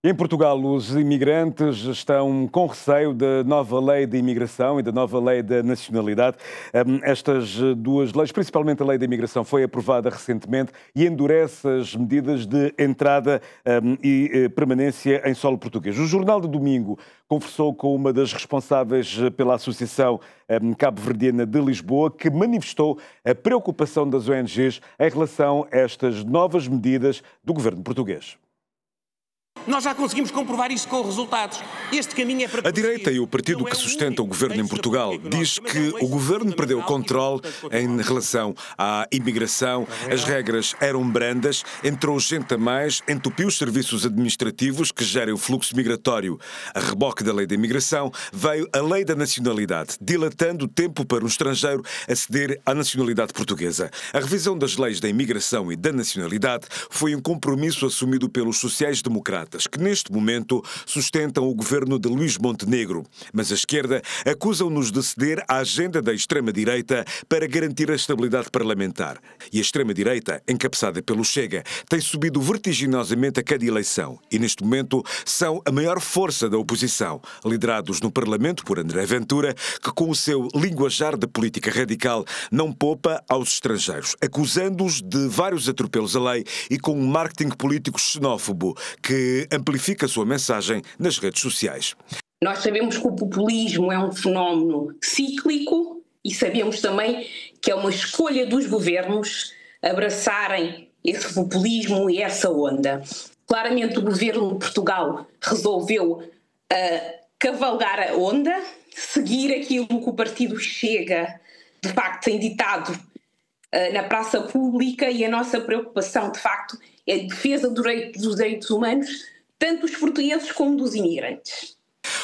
Em Portugal, os imigrantes estão com receio da nova lei de imigração e da nova lei da nacionalidade. Estas duas leis, principalmente a lei da imigração, foi aprovada recentemente e endurece as medidas de entrada e permanência em solo português. O Jornal de Domingo conversou com uma das responsáveis pela Associação Cabo-Verdiana de Lisboa, que manifestou a preocupação das ONGs em relação a estas novas medidas do governo português. Nós já conseguimos comprovar isso com resultados. Este caminho é para... A direita e o partido que sustenta o governo em Portugal diz que o governo perdeu o controle em relação à imigração, as regras eram brandas, entrou gente a mais, entupiu os serviços administrativos que gerem o fluxo migratório. A reboque da lei da imigração veio a lei da nacionalidade, dilatando o tempo para um estrangeiro aceder à nacionalidade portuguesa. A revisão das leis da imigração e da nacionalidade foi um compromisso assumido pelos sociais-democratas, que neste momento sustentam o governo de Luís Montenegro. Mas a esquerda acusam-nos de ceder à agenda da extrema-direita para garantir a estabilidade parlamentar. E a extrema-direita, encabeçada pelo Chega, tem subido vertiginosamente a cada eleição e neste momento são a maior força da oposição, liderados no Parlamento por André Ventura, que com o seu linguajar de política radical não poupa aos estrangeiros, acusando-os de vários atropelos à lei e com um marketing político xenófobo que amplifica a sua mensagem nas redes sociais. Nós sabemos que o populismo é um fenómeno cíclico e sabemos também que é uma escolha dos governos abraçarem esse populismo e essa onda. Claramente o governo de Portugal resolveu cavalgar a onda, seguir aquilo que o partido Chega de facto tem ditado na praça pública, e a nossa preocupação de facto é a defesa dos direitos humanos, tanto dos portugueses como dos imigrantes.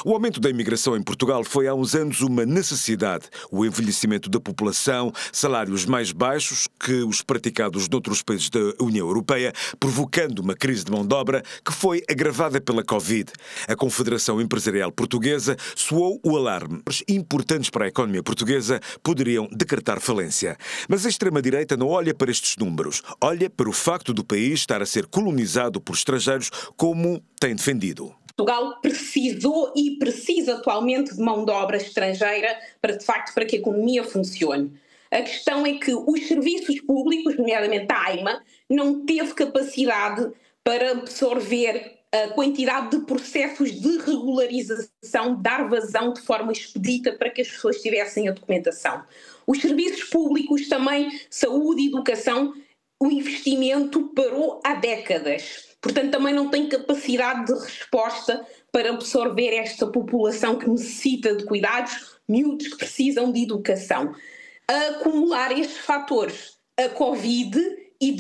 O aumento da imigração em Portugal foi há uns anos uma necessidade. O envelhecimento da população, salários mais baixos que os praticados noutros países da União Europeia, provocando uma crise de mão de obra que foi agravada pela Covid. A Confederação Empresarial Portuguesa soou o alarme. Os importantes para a economia portuguesa poderiam decretar falência. Mas a extrema-direita não olha para estes números. Olha para o facto do país estar a ser colonizado por estrangeiros, como tem defendido. Portugal precisou e precisa atualmente de mão de obra estrangeira para, de facto, para que a economia funcione. A questão é que os serviços públicos, nomeadamente a AIMA, não teve capacidade para absorver a quantidade de processos de regularização, dar vazão de forma expedita para que as pessoas tivessem a documentação. Os serviços públicos também, saúde e educação, o investimento parou há décadas. Portanto, também não tem capacidade de resposta para absorver esta população que necessita de cuidados, miúdos que precisam de educação. A acumular estes fatores, a Covid e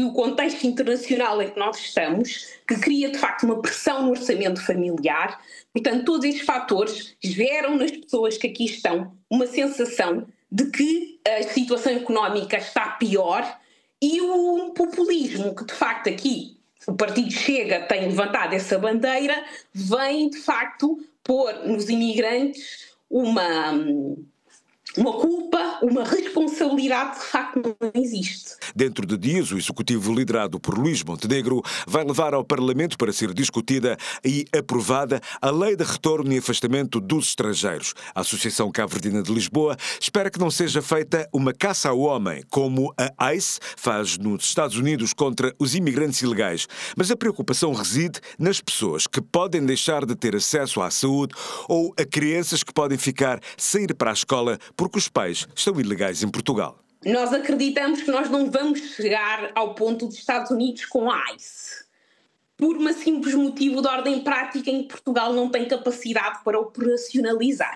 o contexto internacional em que nós estamos, que cria de facto uma pressão no orçamento familiar, portanto, todos estes fatores geram nas pessoas que aqui estão uma sensação de que a situação económica está pior, e o populismo que de facto aqui o partido Chega tem levantado essa bandeira, vem de facto pôr nos imigrantes uma culpa, uma responsabilidade que de facto não existe. Dentro de dias, o Executivo liderado por Luís Montenegro vai levar ao Parlamento para ser discutida e aprovada a Lei de Retorno e Afastamento dos Estrangeiros. A Associação Cabo-Verdiana de Lisboa espera que não seja feita uma caça ao homem, como a ICE faz nos Estados Unidos contra os imigrantes ilegais. Mas a preocupação reside nas pessoas que podem deixar de ter acesso à saúde ou a crianças que podem ficar sem ir para a escola porque os pais estão ilegais em Portugal. Nós acreditamos que nós não vamos chegar ao ponto dos Estados Unidos com a ICE, por um simples motivo de ordem prática em que Portugal não tem capacidade para operacionalizar.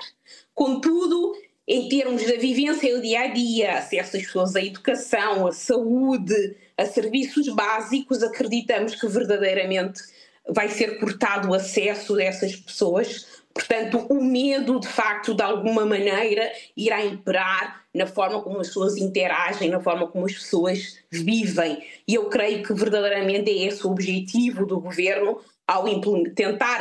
Contudo, em termos da vivência do dia-a-dia, acesso das pessoas à educação, à saúde, a serviços básicos, acreditamos que verdadeiramente vai ser cortado o acesso dessas pessoas. Portanto, o medo, de facto, de alguma maneira, irá imperar na forma como as pessoas interagem, na forma como as pessoas vivem. E eu creio que verdadeiramente é esse o objetivo do governo ao tentar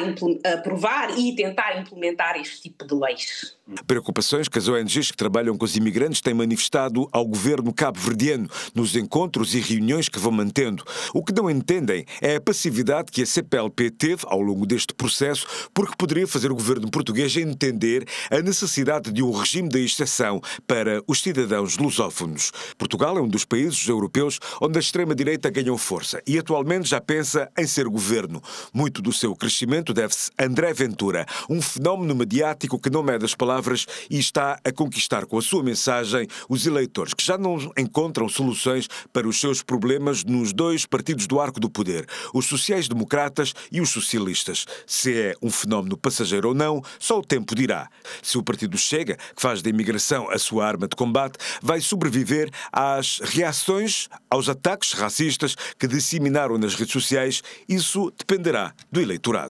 aprovar e tentar implementar este tipo de leis. Preocupações que as ONGs que trabalham com os imigrantes têm manifestado ao governo cabo-verdiano nos encontros e reuniões que vão mantendo. O que não entendem é a passividade que a CPLP teve ao longo deste processo, porque poderia fazer o governo português entender a necessidade de um regime de exceção para os cidadãos lusófonos. Portugal é um dos países europeus onde a extrema-direita ganhou força e atualmente já pensa em ser governo. Muito do seu crescimento deve-se a André Ventura, um fenómeno mediático que não mede as palavras e está a conquistar com a sua mensagem os eleitores que já não encontram soluções para os seus problemas nos dois partidos do arco do poder, os sociais-democratas e os socialistas. Se é um fenómeno passageiro ou não, só o tempo dirá. Se o partido Chega, que faz da imigração a sua arma de combate, vai sobreviver às reações aos ataques racistas que disseminaram nas redes sociais, isso dependerá do eleitorado.